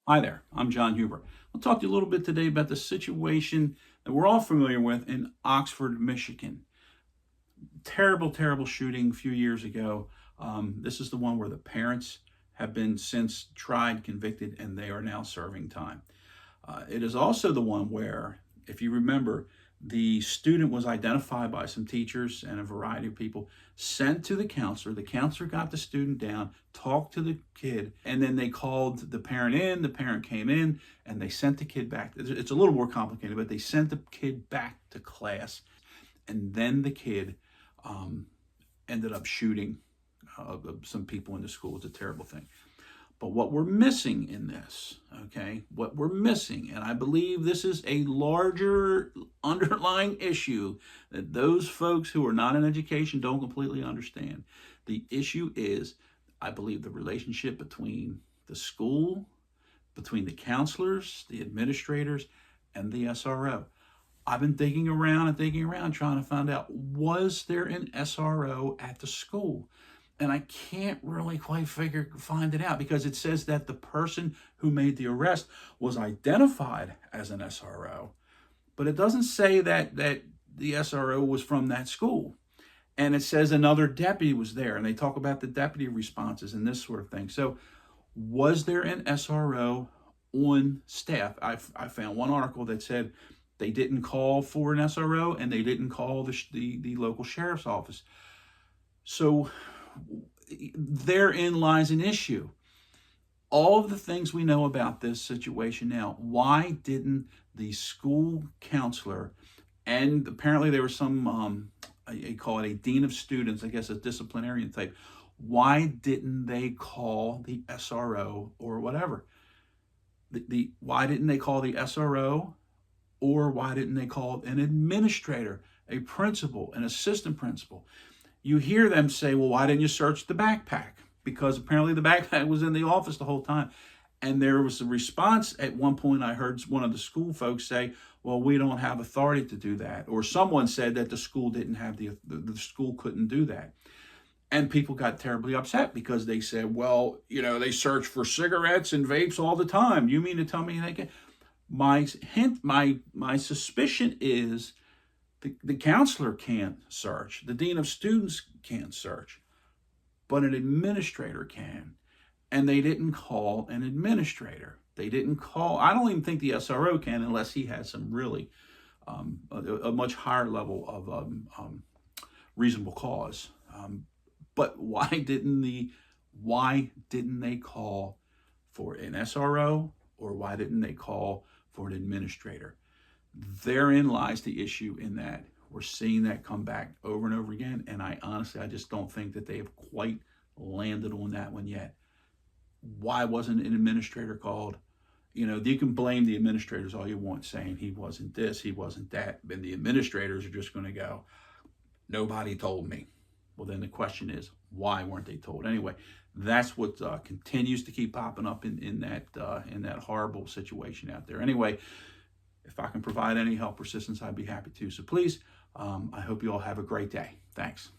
Hi there, I'm John Huber. I'll talk to you a little bit today about the situation that we're all familiar with in Oxford, Michigan. Terrible, terrible shooting a few years ago. This is the one where the parents have been since tried, convicted, and they are now serving time. It is also the one where, if you remember, the student was identified by some teachers and a variety of people, sent to the counselor. The counselor got the student down, talked to the kid, and then they called the parent in. The parent came in and they sent the kid back. It's a little more complicated, but they sent the kid back to class. And then the kid um, ended up shooting some people in the school. It's a terrible thing. But what we're missing in this, okay, what we're missing, and I believe this is a larger underlying issue that those folks who are not in education don't completely understand. The issue is, I believe, the relationship between the school, between the counselors, the administrators, and the SRO. I've been thinking around and thinking around trying to find out, was there an SRO at the school? And I can't really quite find it out, because it says that the person who made the arrest was identified as an SRO, but it doesn't say that the SRO was from that school. And it says another deputy was there, and they talk about the deputy responses and this sort of thing. So was there an SRO on staff? I found one article that said they didn't call for an SRO and they didn't call the local sheriff's office. So therein lies an issue. All of the things we know about this situation now, why didn't the school counselor, and apparently there was some, I call it a dean of students, I guess a disciplinarian type, why didn't they call the SRO or whatever? Why didn't they call the SRO, or why didn't they call an administrator, a principal, an assistant principal? You hear them say, well, why didn't you search the backpack? Because apparently the backpack was in the office the whole time. And there was a response at one point. I heard one of the school folks say, well, we don't have authority to do that. Or someone said that the school didn't have the school couldn't do that. And people got terribly upset because they said, well, they search for cigarettes and vapes all the time. You mean to tell me they can? My suspicion is the counselor can't search, the dean of students can't search, but an administrator can. And they didn't call an administrator. They didn't call, I don't even think the SRO can, unless he has some really a much higher level of reasonable cause. But why didn't they call for an SRO, or why didn't they call for an administrator? Therein lies the issue, in that we're seeing that come back over and over again. And I just don't think that they have quite landed on that one yet. Why wasn't an administrator called? You can blame the administrators all you want, saying he wasn't this, he wasn't that. And the administrators are just going to go, nobody told me. Well, then the question is, why weren't they told? Anyway, that's what continues to keep popping up in that horrible situation out there. Anyway, if I can provide any help or assistance, I'd be happy to. So please, I hope you all have a great day. Thanks.